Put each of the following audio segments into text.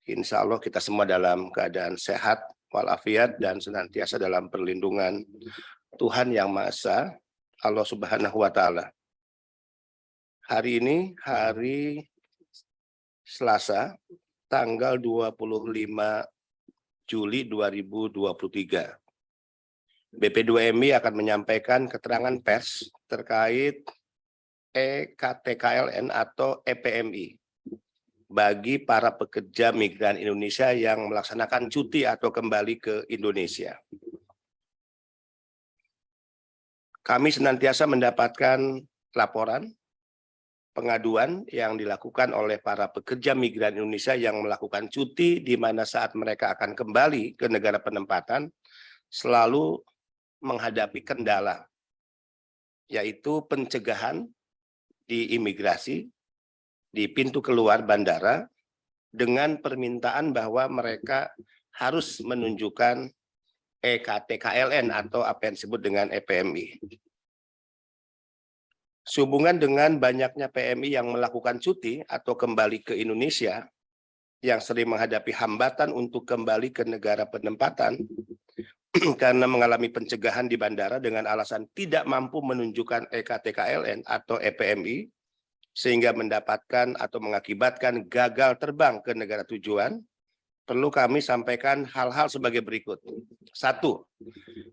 Insya Allah kita semua dalam keadaan sehat walafiat dan senantiasa dalam perlindungan Tuhan Yang Maha Esa, Allah Subhanahu wa Ta'ala. Hari ini hari Selasa, tanggal 25 Juli 2023. BP2MI akan menyampaikan keterangan pers terkait EKTKLN atau EPMI bagi para pekerja migran Indonesia yang melaksanakan cuti atau kembali ke Indonesia. Kami senantiasa mendapatkan laporan, pengaduan yang dilakukan oleh para pekerja migran Indonesia yang melakukan cuti di mana saat mereka akan kembali ke negara penempatan selalu menghadapi kendala, yaitu pencegahan di imigrasi, di pintu keluar bandara, dengan permintaan bahwa mereka harus menunjukkan EKTKLN atau apa yang disebut dengan EPMI. Sehubungan dengan banyaknya PMI yang melakukan cuti atau kembali ke Indonesia, yang sering menghadapi hambatan untuk kembali ke negara penempatan, karena mengalami pencegahan di bandara dengan alasan tidak mampu menunjukkan EKTKLN atau EPMI, sehingga mendapatkan atau mengakibatkan gagal terbang ke negara tujuan, perlu kami sampaikan hal-hal sebagai berikut. 1.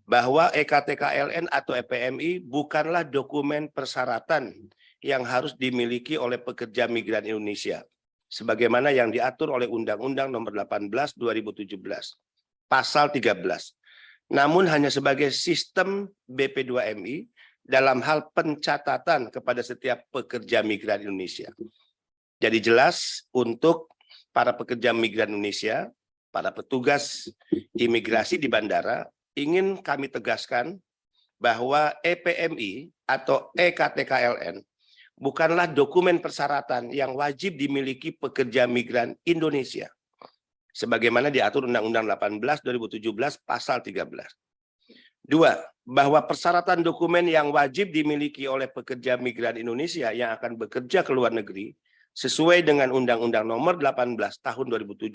Bahwa EKTKLN atau EPMI bukanlah dokumen persyaratan yang harus dimiliki oleh pekerja migran Indonesia, sebagaimana yang diatur oleh Undang-Undang Nomor 18 2017, Pasal 13. Namun hanya sebagai sistem BP2MI dalam hal pencatatan kepada setiap pekerja migran Indonesia. Jadi jelas untuk para pekerja migran Indonesia, para petugas imigrasi di bandara, ingin kami tegaskan bahwa EPMI atau EKTKLN bukanlah dokumen persyaratan yang wajib dimiliki pekerja migran Indonesia, sebagaimana diatur Undang-Undang 18 2017 Pasal 13. 2. Bahwa persyaratan dokumen yang wajib dimiliki oleh pekerja migran Indonesia yang akan bekerja ke luar negeri sesuai dengan Undang-Undang Nomor 18 Tahun 2017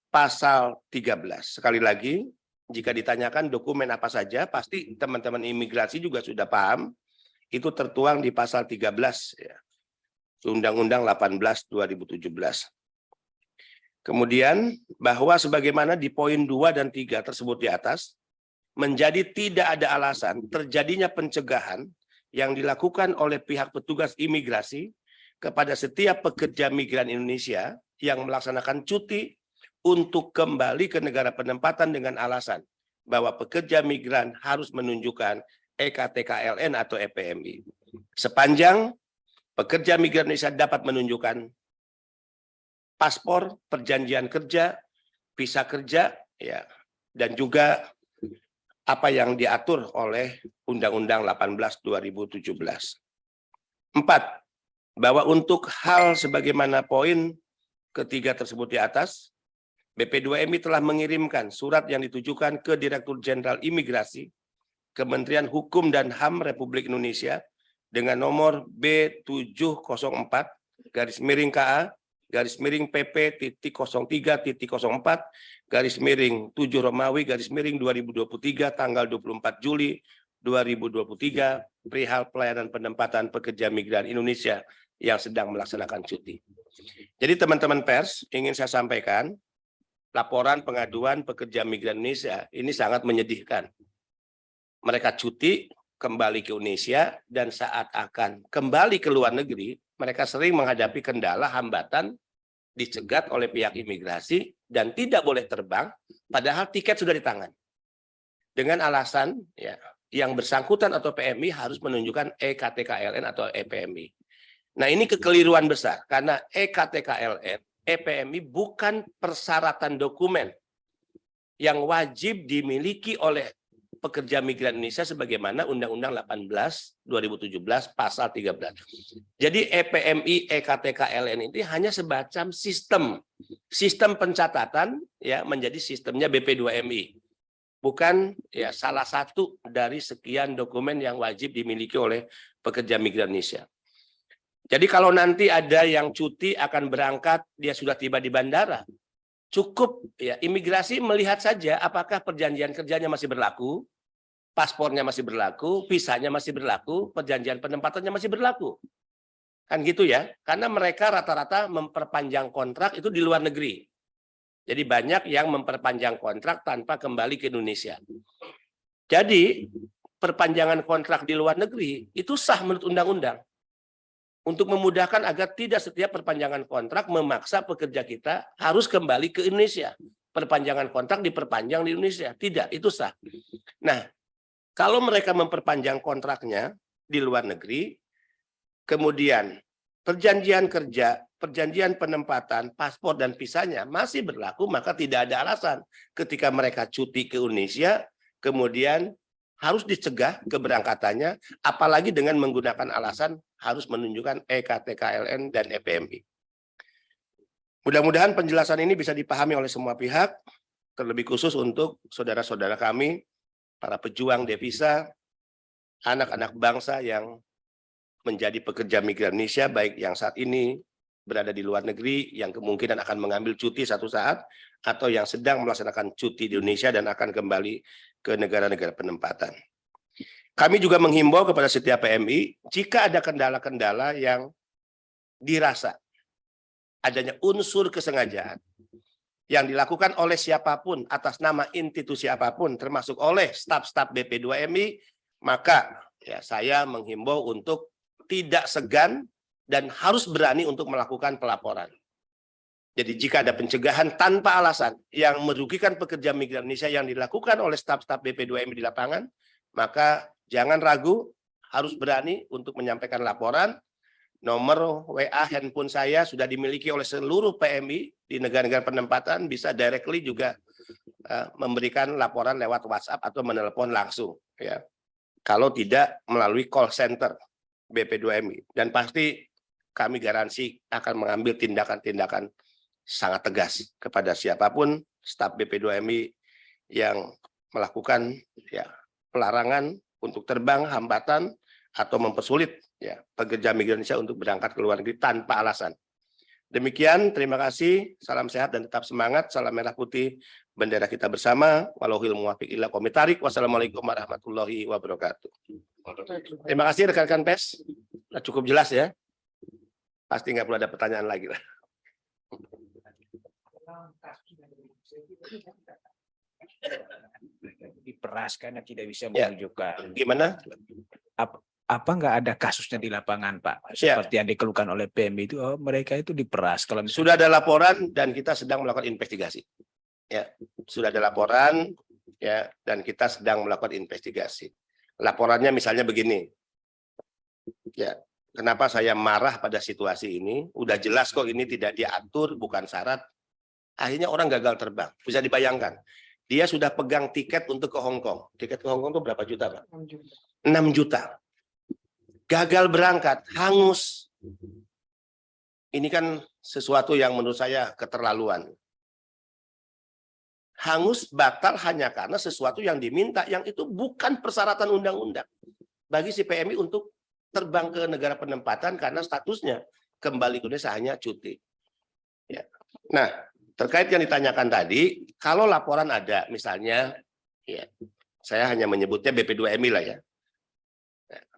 Pasal 13. Sekali lagi, jika ditanyakan dokumen apa saja, pasti teman-teman imigrasi juga sudah paham. Itu tertuang di Pasal 13 ya, Undang-Undang 18 2017. Kemudian bahwa sebagaimana di poin 2 dan 3 tersebut di atas, menjadi tidak ada alasan terjadinya pencegahan yang dilakukan oleh pihak petugas imigrasi kepada setiap pekerja migran Indonesia yang melaksanakan cuti untuk kembali ke negara penempatan dengan alasan bahwa pekerja migran harus menunjukkan EKTKLN atau EPMI. Sepanjang pekerja migran Indonesia dapat menunjukkan paspor, perjanjian kerja, visa kerja, ya, dan juga apa yang diatur oleh Undang-Undang 18 2017. 4. Bahwa untuk hal sebagaimana poin ketiga tersebut di atas, BP2MI telah mengirimkan surat yang ditujukan ke Direktur Jenderal Imigrasi, Kementerian Hukum dan HAM Republik Indonesia dengan nomor B704/KA /PP.03.04/7 tanggal 24 Juli 2023 perihal pelayanan penempatan pekerja migran Indonesia yang sedang melaksanakan cuti. Jadi teman-teman pers, ingin saya sampaikan laporan pengaduan pekerja migran Indonesia ini sangat menyedihkan. Mereka cuti kembali ke Indonesia dan saat akan kembali ke luar negeri, mereka sering menghadapi kendala hambatan, dicegat oleh pihak imigrasi dan tidak boleh terbang, padahal tiket sudah di tangan. Dengan alasan ya, yang bersangkutan atau PMI harus menunjukkan EKTKLN atau EPMI. Nah, ini kekeliruan besar karena EKTKLN, EPMI bukan persyaratan dokumen yang wajib dimiliki oleh pekerja migran Indonesia sebagaimana Undang-Undang 18 2017 Pasal 13. Jadi EPMI, EKTKLN ini hanya semacam sistem pencatatan ya menjadi sistemnya BP2MI. Bukan ya salah satu dari sekian dokumen yang wajib dimiliki oleh pekerja migran Indonesia. Jadi kalau nanti ada yang cuti akan berangkat, dia sudah tiba di bandara, Cukup ya imigrasi melihat saja apakah perjanjian kerjanya masih berlaku, paspornya masih berlaku, visanya masih berlaku, perjanjian penempatannya masih berlaku. Kan gitu ya, karena mereka rata-rata memperpanjang kontrak itu di luar negeri. Jadi banyak yang memperpanjang kontrak tanpa kembali ke Indonesia. Jadi perpanjangan kontrak di luar negeri itu sah menurut undang-undang. Untuk memudahkan agar tidak setiap perpanjangan kontrak memaksa pekerja kita harus kembali ke Indonesia. Perpanjangan kontrak diperpanjang di Indonesia. Tidak, itu sah. Nah, kalau mereka memperpanjang kontraknya di luar negeri, kemudian perjanjian kerja, perjanjian penempatan, paspor dan visanya masih berlaku, maka tidak ada alasan ketika mereka cuti ke Indonesia, kemudian harus dicegah keberangkatannya, apalagi dengan menggunakan alasan harus menunjukkan EKTKLN dan EPMI. Mudah-mudahan penjelasan ini bisa dipahami oleh semua pihak, terlebih khusus untuk saudara-saudara kami, para pejuang devisa, anak-anak bangsa yang menjadi pekerja migran Indonesia, baik yang saat ini berada di luar negeri, yang kemungkinan akan mengambil cuti satu saat, atau yang sedang melaksanakan cuti di Indonesia dan akan kembali ke negara-negara penempatan. Kami juga menghimbau kepada setiap PMI, jika ada kendala-kendala yang dirasa adanya unsur kesengajaan yang dilakukan oleh siapapun atas nama institusi apapun, termasuk oleh staf-staf BP2MI, maka ya saya menghimbau untuk tidak segan dan harus berani untuk melakukan pelaporan. Jadi jika ada pencegahan tanpa alasan yang merugikan pekerja migran Indonesia yang dilakukan oleh staf-staf BP2MI di lapangan, maka jangan ragu, harus berani untuk menyampaikan laporan. Nomor WA handphone saya sudah dimiliki oleh seluruh PMI di negara-negara penempatan, bisa directly juga memberikan laporan lewat WhatsApp atau menelpon langsung, ya. Kalau tidak melalui call center BP2MI, dan pasti kami garansi akan mengambil tindakan-tindakan sangat tegas kepada siapapun staf BP2MI yang melakukan ya pelarangan untuk terbang, hambatan atau mempersulit ya pekerja migran Indonesia untuk berangkat ke luar negeri tanpa alasan. Demikian, terima kasih, salam sehat dan tetap semangat, salam merah putih, bendera kita bersama, walauhil muwafiq ila qomit thariq, wassalamualaikum warahmatullahi wabarakatuh. Terima kasih rekan-rekan pers, cukup jelas ya, pasti nggak perlu ada pertanyaan lagi lah. Diperas karena tidak bisa menunjukkan. Gimana? Apa nggak ada kasusnya di lapangan, Pak? Seperti yang dikeluhkan oleh PMI itu, oh, mereka itu diperas. Kalau sudah ada laporan dan kita sedang melakukan investigasi. Ya, sudah ada laporan ya dan kita sedang melakukan investigasi. Laporannya misalnya begini. Ya, kenapa saya marah pada situasi ini? Udah jelas kok ini tidak diatur, bukan syarat. Akhirnya orang gagal terbang. Bisa dibayangkan. Dia sudah pegang tiket untuk ke Hong Kong. Tiket ke Hong Kong itu berapa juta, Pak? 6 juta. Gagal berangkat, hangus. Ini kan sesuatu yang menurut saya keterlaluan. Hangus batal hanya karena sesuatu yang diminta, yang itu bukan persyaratan undang-undang. Bagi si PMI untuk terbang ke negara penempatan karena statusnya kembali ke Indonesia hanya cuti. Ya. Nah, terkait yang ditanyakan tadi, kalau laporan ada, misalnya, ya, saya hanya menyebutnya BP2MI lah ya.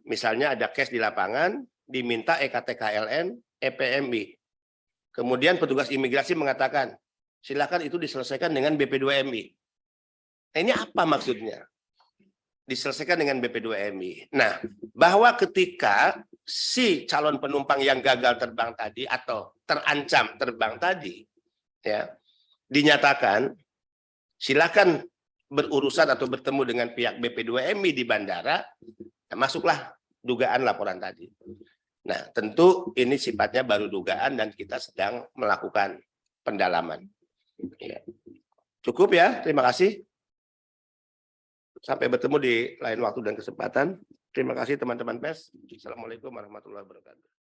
Misalnya ada case di lapangan, diminta EKTKLN, EPMI. Kemudian petugas imigrasi mengatakan, silakan itu diselesaikan dengan BP2MI. Nah, ini apa maksudnya? Diselesaikan dengan BP2MI. Nah, bahwa ketika si calon penumpang yang gagal terbang tadi atau terancam terbang tadi, ya, dinyatakan silakan berurusan atau bertemu dengan pihak BP2MI di bandara, nah, masuklah dugaan laporan tadi. Nah, tentu ini sifatnya baru dugaan dan kita sedang melakukan pendalaman. Ya. Cukup ya, terima kasih. Sampai bertemu di lain waktu dan kesempatan. Terima kasih teman-teman pers. Assalamualaikum warahmatullahi wabarakatuh.